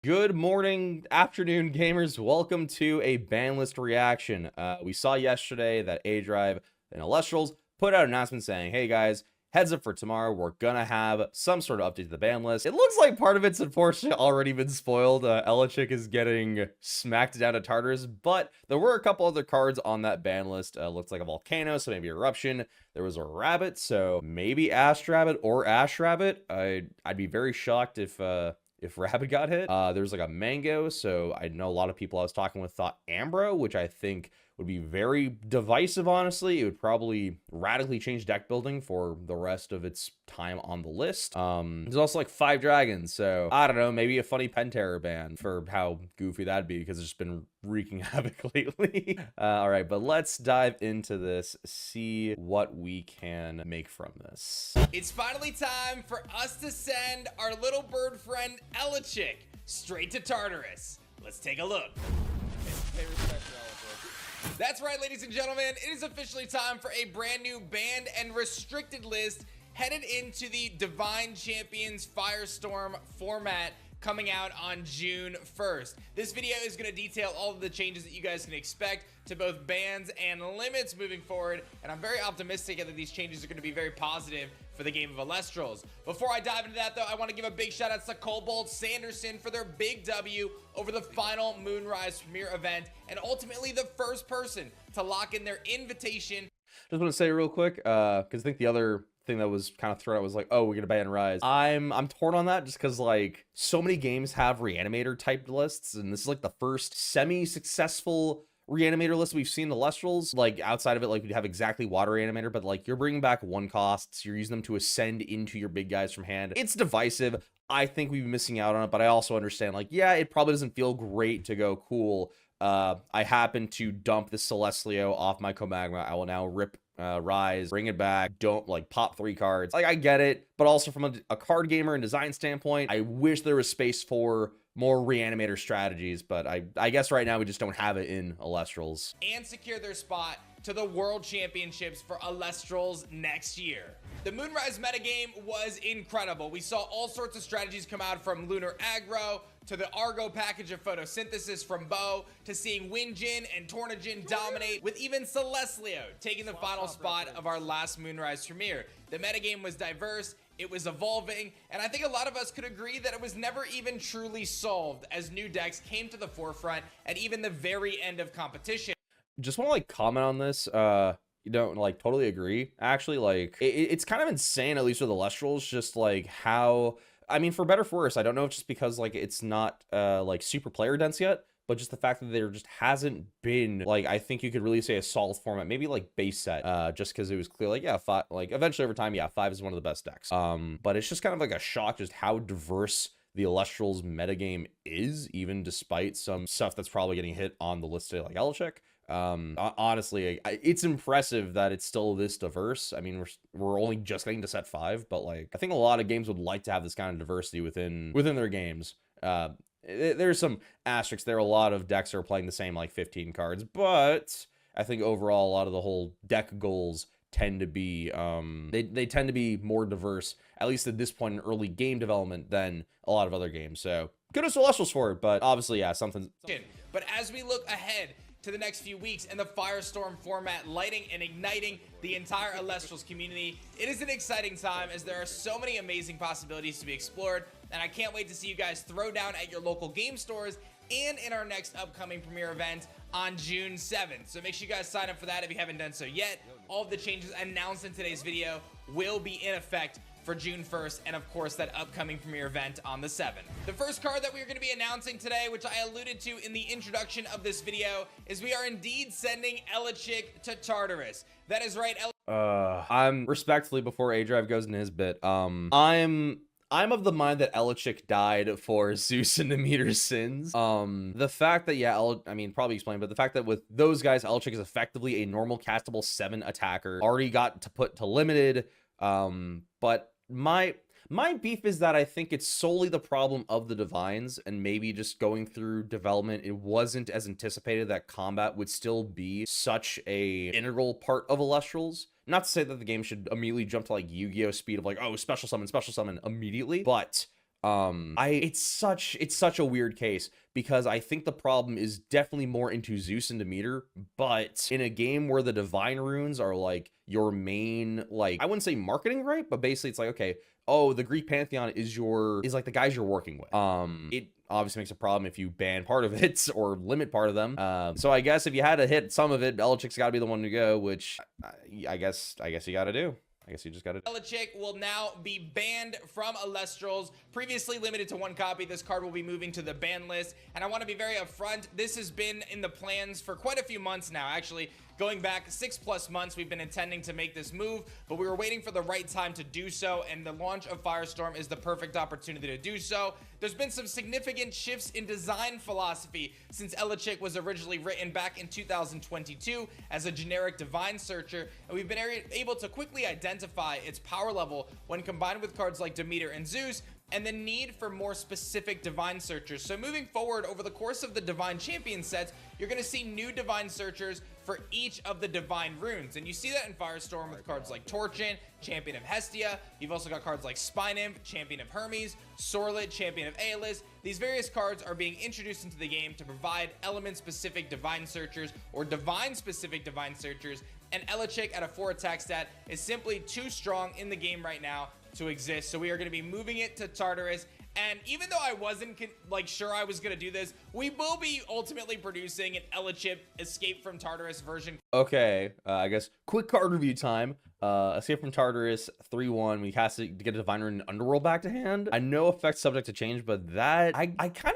Good morning, afternoon, gamers. Welcome to a ban list reaction. We saw yesterday that aDrive and Elestrals put out an announcement saying, hey guys, heads up for tomorrow, we're gonna have some sort of update to the ban list. It looks like part of it's unfortunately already been spoiled. Elechick is getting smacked down to Tartarus, but there were a couple other cards on that ban list. Looks like a Volcano, so maybe Eruption. There was a Rabbit, so maybe Rabbit or Ash Rabbit. I'd be very shocked if Rabbit got hit. There's like a Mango, so I know a lot of people I was talking with thought Ambro, which I think would be very divisive, honestly. It would probably radically change deck building for the rest of its time on the list. There's also like 5 dragons, so I don't know, maybe a funny Penterror ban for how goofy that'd be, because it's just been wreaking havoc lately. All right, but let's dive into this, see what we can make from this. It's finally time for us to send our little bird friend Elechick straight to Tartarus. Let's take a look. That's right, ladies and gentlemen, it is officially time for a brand new banned and restricted list headed into the Divine Champions Firestorm format coming out on June 1st. This video is going to detail all of the changes that you guys can expect to both bans and limits moving forward, and I'm very optimistic that these changes are going to be very positive for the game of Elestrals. Before I dive into that though, I want to give a big shout out to Cobalt Sanderson for their big W over the final Moonrise Premier event, and ultimately the first person to lock in their invitation. Just want to say real quick, because I think the other thing that was kind of thrown out was like, oh, we're gonna ban Rise. I'm torn on that, just because like so many games have reanimator typed lists, and this is like the first semi-successful reanimator list we've seen in Elestrals. Like outside of it, like we have exactly water reanimator, but like you're bringing back 1 costs, you're using them to ascend into your big guys from hand. It's divisive. I think we've been missing out on it, but I also understand, like, yeah, it probably doesn't feel great to go, cool, I happen to dump the Celestlio off my Comagma, I will now rip Rise, bring it back, don't like pop 3 cards. Like, I get it, but also from a card gamer and design standpoint, I wish there was space for more reanimator strategies, but I guess right now we just don't have it in Elestrals. And secure their spot to the World Championships for Elestrals next year. The Moonrise metagame was incredible. We saw all sorts of strategies come out, from Lunar Aggro to the Argo package of photosynthesis from Bo, to seeing Winjin and Tornajin dominate, with even Celestlio taking the final spot of our last Moonrise premiere. The metagame was diverse, it was evolving, and I think a lot of us could agree that it was never even truly solved as new decks came to the forefront at even the very end of competition. Just want to like comment on this. You don't like totally agree. Actually, like it's kind of insane, at least with Elestrals, just like how, I mean, for better for worse, I don't know if just because like it's not like super player dense yet, but just the fact that there just hasn't been, like, I think you could really say a solid format, maybe like base set, just because it was clear, like, yeah, 5, like eventually over time, yeah, 5 is one of the best decks. But it's just kind of like a shock just how diverse the Elestrals metagame is, even despite some stuff that's probably getting hit on the list today, like Elechick. Honestly, it's impressive that it's still this diverse. I mean, we're only just getting to set 5, but like I think a lot of games would like to have this kind of diversity within their games. There's some asterisks there. A lot of decks are playing the same like 15 cards, but I think overall a lot of the whole deck goals tend to be they tend to be more diverse, at least at this point in early game development, than a lot of other games. So kudos to Elestrals for it, but obviously, yeah, something. But as we look ahead to the next few weeks and the Firestorm format lighting and igniting the entire Elestrals community, it is an exciting time as there are so many amazing possibilities to be explored, and I can't wait to see you guys throw down at your local game stores and in our next upcoming premiere event on June 7th. So make sure you guys sign up for that if you haven't done so yet. All of the changes announced in today's video will be in effect for June 1st, and of course that upcoming premiere event on the 7th. The first card that we are going to be announcing today, which I alluded to in the introduction of this video, is we are indeed sending Elechick to Tartarus. That is right. I'm respectfully, before aDrive goes in his bit, I'm of the mind that Elechick died for Zeus and Demeter's sins. The fact that, yeah, I mean, probably explain, but the fact that with those guys, Elechick is effectively a normal castable 7 attacker, already got to put to limited. But my beef is that I think it's solely the problem of the Divines, and maybe just going through development, it wasn't as anticipated that combat would still be such a integral part of Elestrals. Not to say that the game should immediately jump to like Yu-Gi-Oh speed of like, oh, special summon immediately, but It's such a weird case because I think the problem is definitely more into Zeus and Demeter, but in a game where the divine runes are like your main, like, I wouldn't say marketing, right? But basically it's like, okay, oh, the Greek pantheon is like the guys you're working with. It obviously makes a problem if you ban part of it or limit part of them. So I guess if you had to hit some of it, Belichick's got to be the one to go, which I guess you got to do. I guess you just got to. Belichick will now be banned from Elestrals. Previously limited to 1 copy, this card will be moving to the ban list. And I want to be very upfront. This has been in the plans for quite a few months now. Actually, going back 6+ months, we've been intending to make this move, but we were waiting for the right time to do so. And the launch of Firestorm is the perfect opportunity to do so. There's been some significant shifts in design philosophy since Belichick was originally written back in 2022 as a generic divine searcher, and we've been able to quickly identify its power level when combined with cards like Demeter and Zeus, and the need for more specific divine searchers. So moving forward over the course of the divine champion sets, you're going to see new divine searchers for each of the divine runes, and you see that in Firestorm with cards like Torchin, Champion of Hestia. You've also got cards like Spy Nymph, Champion of Hermes, Sorlet, Champion of Aeolus. These various cards are being introduced into the game to provide element-specific divine searchers or divine-specific divine searchers, and Belichick at a 4 attack stat is simply too strong in the game right now to exist. So we are going to be moving it to Tartarus. And even though I wasn't sure I was going to do this, we will be ultimately producing an Belichick Escape from Tartarus version. Okay, I guess quick card review time. Escape from Tartarus 3/1. We have to get a divine rune Underworld back to hand. I know effect subject to change, but that I kind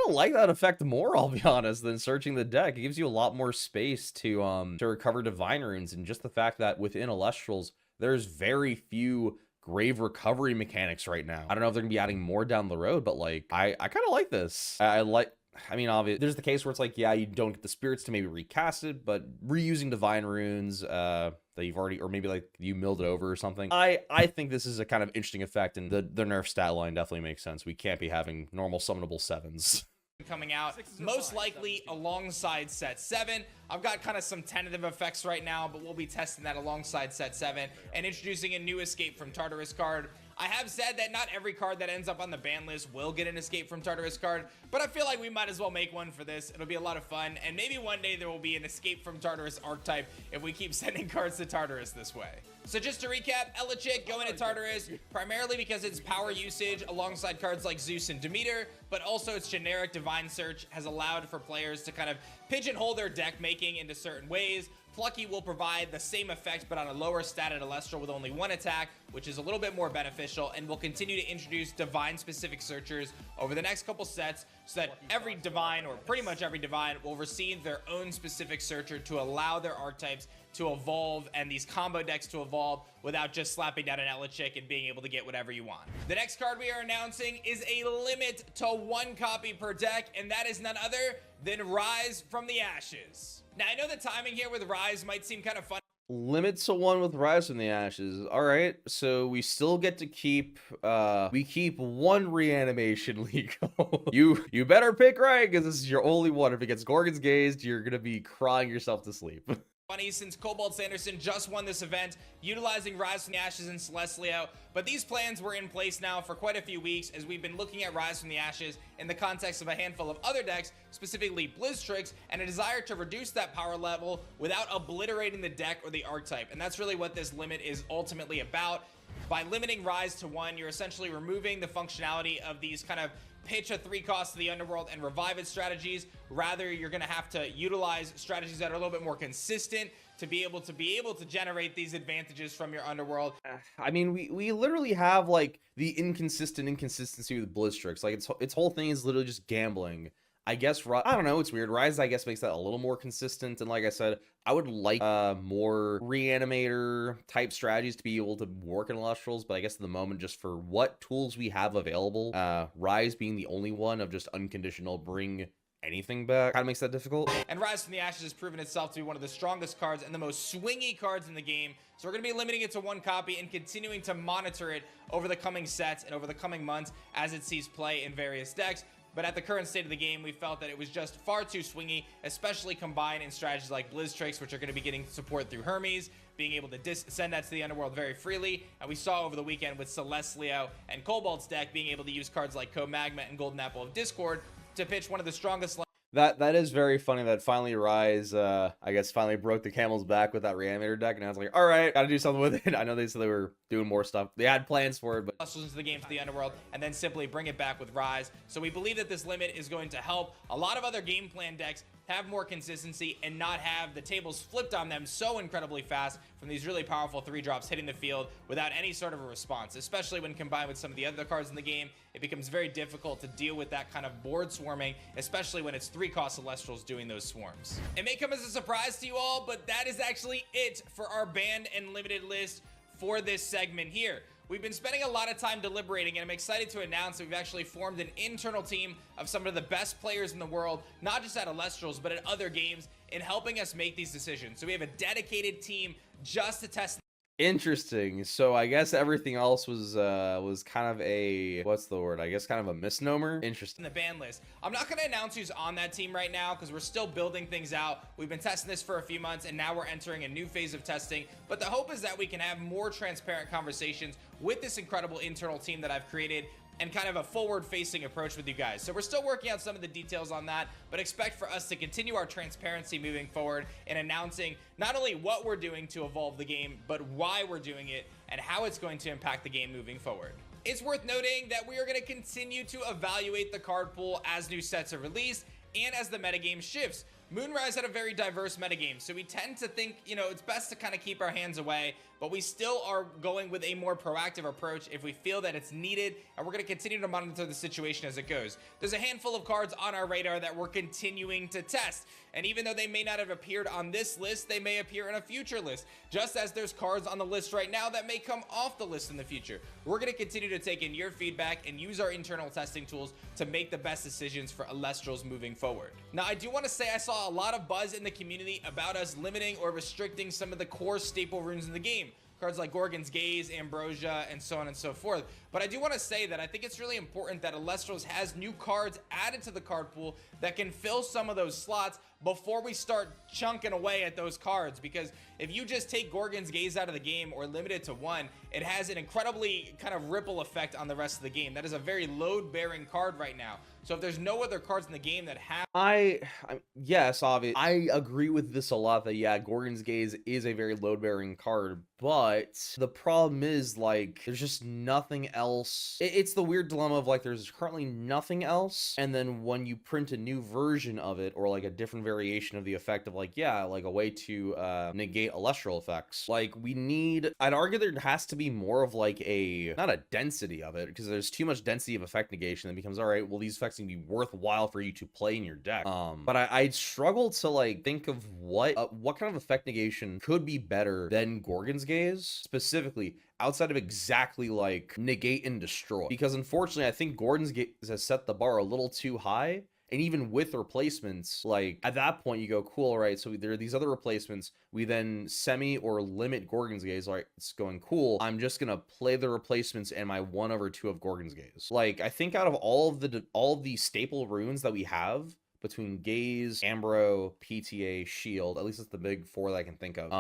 of like that effect more, I'll be honest, than searching the deck. It gives you a lot more space to recover divine runes, and just the fact that within Elestrals there's very few grave recovery mechanics right now. I don't know if they're gonna be adding more down the road, but like I kind of like this. I mean, obviously there's the case where it's like, yeah, you don't get the spirits to maybe recast it, but reusing divine runes that you've already, or maybe like you milled it over or something. I think this is a kind of interesting effect, and the nerf stat line definitely makes sense. We can't be having normal summonable 7s coming out, most likely alongside set 7. I've got kind of some tentative effects right now, but we'll be testing that alongside set 7 and introducing a new Escape from Tartarus card. I have said that not every card that ends up on the ban list will get an Escape from Tartarus card, but I feel like we might as well make one for this. It'll be a lot of fun, and maybe one day there will be an Escape from Tartarus archetype if we keep sending cards to Tartarus this way. So just to recap, Belichick going to Tartarus primarily because its power usage alongside cards like Zeus and Demeter, but also its generic divine search has allowed for players to kind of pigeonhole their deck making into certain ways. Plucky will provide the same effect but on a lower stat at Elestral with only 1 attack, which is a little bit more beneficial, and will continue to introduce divine specific searchers over the next couple sets so that every divine, or pretty much every divine, will receive their own specific searcher to allow their archetypes to evolve and these combo decks to evolve without just slapping down an Belichick and being able to get whatever you want. The next card we are announcing is a limit to 1 copy per deck, and that is none other than Rise from the Ashes. Now, I know the timing here with Rise might seem kind of fun. Limit to 1 with Rise from the Ashes. All right, so we still get to keep we keep 1 reanimation legal. you better pick right, because this is your only one. If it gets Gorgon's Gazed, you're gonna be crying yourself to sleep. Funny, since Cobalt Sanderson just won this event utilizing Rise from the Ashes and Celestlio, but these plans were in place now for quite a few weeks as we've been looking at Rise from the Ashes in the context of a handful of other decks, specifically Blizztrix, and a desire to reduce that power level without obliterating the deck or the archetype. And that's really what this limit is ultimately about. By limiting Rise to 1, you're essentially removing the functionality of these kind of pitch a 3 cost to the underworld and revive its strategies. Rather, you're going to have to utilize strategies that are a little bit more consistent to be able to generate these advantages from your underworld. I mean, we literally have like the inconsistency with Blizztrix. Like its whole thing is literally just gambling. I guess, I don't know, it's weird. Rise, I guess, makes that a little more consistent. And like I said, I would like more reanimator type strategies to be able to work in Elestrals. But I guess at the moment, just for what tools we have available, Rise being the only one of just unconditional bring anything back kind of makes that difficult. And Rise from the Ashes has proven itself to be one of the strongest cards and the most swingy cards in the game. So we're going to be limiting it to 1 copy and continuing to monitor it over the coming sets and over the coming months as it sees play in various decks. but at the current state of the game, we felt that it was just far too swingy, especially combined in strategies like Blizztrix, which are going to be getting support through Hermes, being able to send that to the underworld very freely. And we saw over the weekend with Celestleo and Cobalt's deck being able to use cards like Co-Magma and Golden Apple of Discord to pitch one of the strongest. That is very funny that finally Rise, I guess, finally broke the camel's back with that Reanimator deck, and I was like, all right, gotta do something with it. I know they said they were doing more stuff. They had plans for it, but Into the game for the underworld and then simply bring it back with Rise. So we believe that this limit is going to help a lot of other game plan decks have more consistency and not have the tables flipped on them so incredibly fast from these really powerful 3-drops hitting the field without any sort of a response, especially when combined with some of the other cards in the game. It becomes very difficult to deal with that kind of board swarming, especially when it's 3-cost Elestrals doing those swarms. It may come as a surprise to you all, but that is actually it for our banned and limited list for this segment here. We've been spending a lot of time deliberating, and I'm excited to announce that we've actually formed an internal team of some of the best players in the world, not just at Elestrals, but at other games, in helping us make these decisions. So we have a dedicated team just to test. interesting. So I guess everything else was kind of a, what's the word? I guess kind of a misnomer. Interesting. In the ban list. I'm not going to announce who's on that team right now because we're still building things out. We've been testing this for a few months and now we're entering a new phase of testing. But the hope is that we can have more transparent conversations with this incredible internal team that I've created and kind of a forward-facing approach with you guys. So we're still working out some of the details on that, but expect for us to continue our transparency moving forward and announcing not only what we're doing to evolve the game, but why we're doing it and how it's going to impact the game moving forward. It's worth noting that we are going to continue to evaluate the card pool as new sets are released and as the metagame shifts. Moonrise had a very diverse metagame, so we tend to think, you know, it's best to kind of keep our hands away, but we still are going with a more proactive approach if we feel that it's needed, and we're going to continue to monitor the situation as it goes. There's a handful of cards on our radar that we're continuing to test, and even though they may not have appeared on this list, they may appear in a future list, just as there's cards on the list right now that may come off the list in the future. We're going to continue to take in your feedback and use our internal testing tools to make the best decisions for Elestrals moving forward. Now, I do want to say I saw a lot of buzz in the community about us limiting or restricting some of the core staple runes in the game. Cards like Gorgon's Gaze, Ambrosia, and so on and so forth. But I do want to say that I think it's really important that Elestrals has new cards added to the card pool that can fill some of those slots before we start chunking away at those cards, because if you just take Gorgon's Gaze out of the game or limit it to 1, it has an incredibly kind of ripple effect on the rest of the game. That is a very load-bearing card right now. So if there's no other cards in the game that have... Yes, obviously. I agree with this a lot that, yeah, Gorgon's Gaze is a very load-bearing card, but the problem is, like, there's just nothing else. It's the weird dilemma of, like, there's currently nothing else, and then when you print a new version of it, or, like, a different variation of the effect of, like, yeah, like, a way to negate Elestral effects, like, we need... I'd argue there has to be more of, like, a... not a density of it, because there's too much density of effect negation that becomes, all right, well, these effects can be worthwhile for you to play in your deck. But I struggle to, like, think of what kind of effect negation could be better than Gorgon's Gaze, specifically outside of exactly like negate and destroy, because unfortunately I think Gorgon's Gaze has set the bar a little too high. And even with replacements, like, at that point, you go, cool, right? So there are these other replacements. We then semi or limit Gorgon's Gaze. Like, it's going, cool. I'm just going to play the replacements and my 1/2 of Gorgon's Gaze. Like, I think out of all of the staple runes that we have, between Gaze, Ambro, PTA, Shield, at least it's the big 4 that I can think of.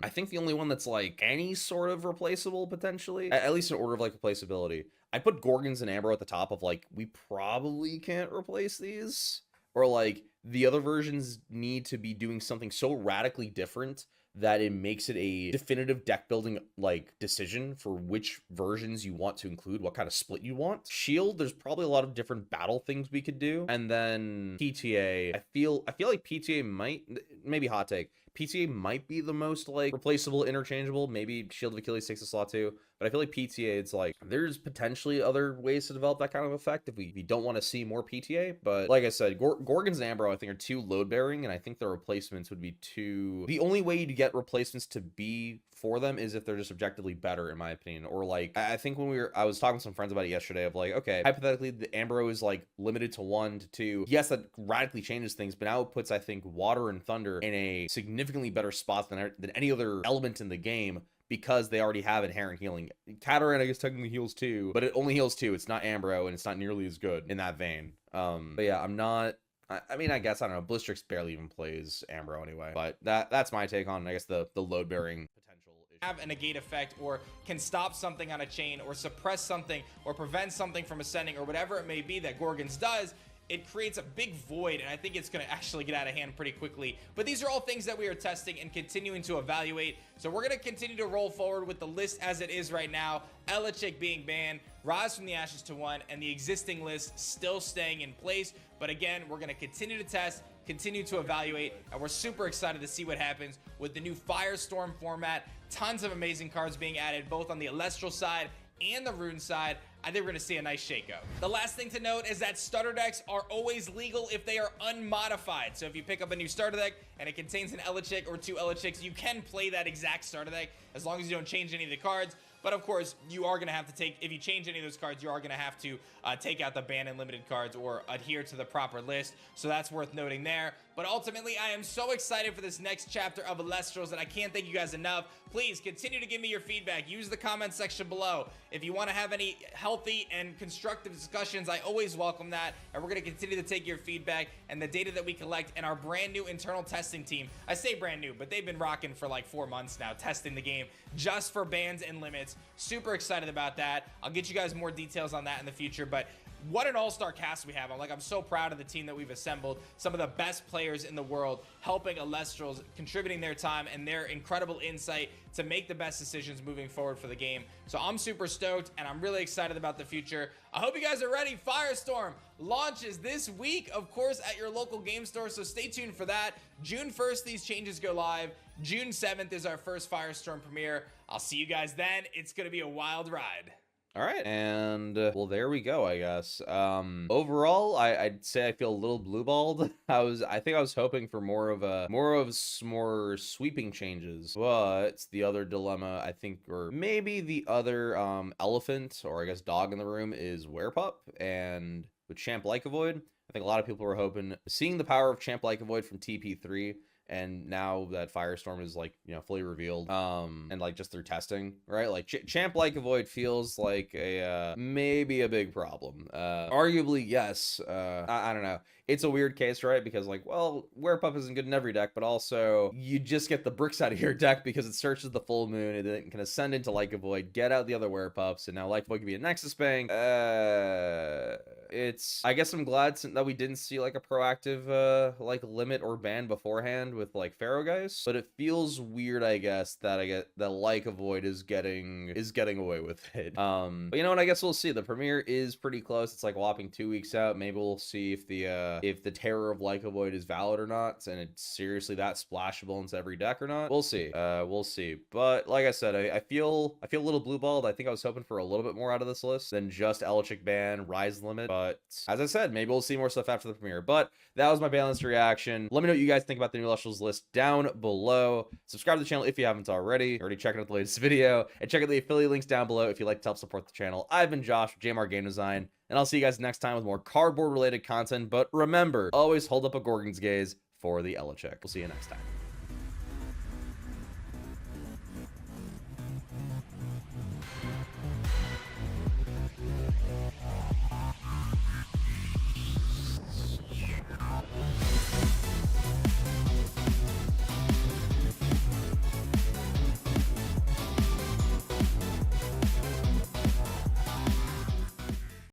I think the only one that's like any sort of replaceable potentially, at least in order of like replaceability, I put Gorgons and Ambro at the top of like, we probably can't replace these, or like the other versions need to be doing something so radically different that it makes it a definitive deck building like decision for which versions you want to include, what kind of split you want. Shield, there's probably a lot of different battle things we could do. And then PTA, I feel like PTA might, maybe hot take, PTA might be the most like replaceable, interchangeable. Maybe Shield of Achilles takes a slot too, but I feel like PTA, it's like there's potentially other ways to develop that kind of effect if we don't want to see more PTA. But like I said, Gorgons and Ambro I think are too load bearing, and I think the replacements would be too... The only way to get replacements to be for them is if they're just objectively better, in my opinion. Or like, I think when I was talking to some friends about it yesterday of like, okay, hypothetically the Ambro is like limited to 1 to 2. Yes, that radically changes things, but now it puts, I think, Water and Thunder in a significantly better spot than any other element in the game, because they already have inherent healing. Katarina, I guess, technically heals 2, but it only heals 2. It's not Ambro, and it's not nearly as good in that vein. But yeah, I'm not... I mean, I guess, I don't know, Blistrix barely even plays Ambro anyway. But that's my take on, I guess, the load-bearing potential issue. Have a negate effect, or can stop something on a chain, or suppress something, or prevent something from ascending, or whatever it may be that Gorgons does. It creates a big void, and I think it's going to actually get out of hand pretty quickly. But these are all things that we are testing and continuing to evaluate. So we're going to continue to roll forward with the list as it is right now. Elechick being banned, Rise from the Ashes to 1, and the existing list still staying in place. But again, we're going to continue to test, continue to evaluate, and we're super excited to see what happens with the new Firestorm format. Tons of amazing cards being added, both on the Elestral side and the Rune side. I think we're going to see a nice shakeup. The last thing to note is that starter decks are always legal if they are unmodified. So if you pick up a new starter deck and it contains an Elechick or 2 Elechicks, you can play that exact starter deck as long as you don't change any of the cards. But of course, you are going to have to take, if you change any of those cards, you are going to have to take out the banned and limited cards or adhere to the proper list. So that's worth noting there. But ultimately, I am so excited for this next chapter of Elestrals that I can't thank you guys enough. Please continue to give me your feedback. Use the comment section below. If you want to have any healthy and constructive discussions, I always welcome that. And we're going to continue to take your feedback and the data that we collect and our brand new internal testing team. I say brand new, but they've been rocking for like 4 months now, testing the game just for bans and limits. Super excited about that. I'll get you guys more details on that in the future, but what an all-star cast we have. I'm so proud of the team that we've assembled. Some of the best players in the world helping Elestrals, contributing their time and their incredible insight to make the best decisions moving forward for the game. So I'm super stoked and I'm really excited about the future. I hope you guys are ready. Firestorm launches this week, of course, at your local game store. So stay tuned for that. June 1st, these changes go live. June 7th is our first Firestorm premiere. I'll see you guys then. It's going to be a wild ride. All right, and well, there we go, I guess. Overall, I'd say I feel a little blue-balled. I think I was hoping for more sweeping changes, but the other dilemma, I think, or maybe the other elephant, or I guess dog in the room, is Werepup. And with Champ Lycovoid, I think a lot of people were hoping, seeing the power of Champ Lycovoid from TP3, and now that Firestorm is, like, you know, fully revealed, and like just through testing, right? Like Champ Lycovoid feels like a maybe a big problem. Arguably, yes. I don't know. It's a weird case, right? Because, like, well, Werepup isn't good in every deck, but also you just get the bricks out of your deck because it searches the full moon and then it can ascend into Lycovoid, get out the other Werepups, and now Lycovoid can be a Nexus Bang. I guess I'm glad that we didn't see like a proactive like limit or ban beforehand with like Pharaoh guys, but it feels weird, I guess, that Lycovoid is getting away with it. But you know what? I guess we'll see. The premiere is pretty close. It's like whopping 2 weeks out. Maybe we'll see if the terror of Lycovoid is valid or not, and it's seriously that splashable into every deck or not. We'll see. We'll see. But like I said, I feel a little blue balled. I think I was hoping for a little bit more out of this list than just Elechick ban, Rise limit. But as I said, maybe we'll see more stuff after the premiere. But that was my balanced reaction. Let me know what you guys think about the new Elestrals list down below. Subscribe to the channel if you haven't already. Already checking out the latest video, and check out the affiliate links down below if you'd like to help support the channel. I've been Josh with JMR Game Design, and I'll see you guys next time with more cardboard related content. But remember, always hold up a Gorgon's gaze for the Elechick. We'll see you next time.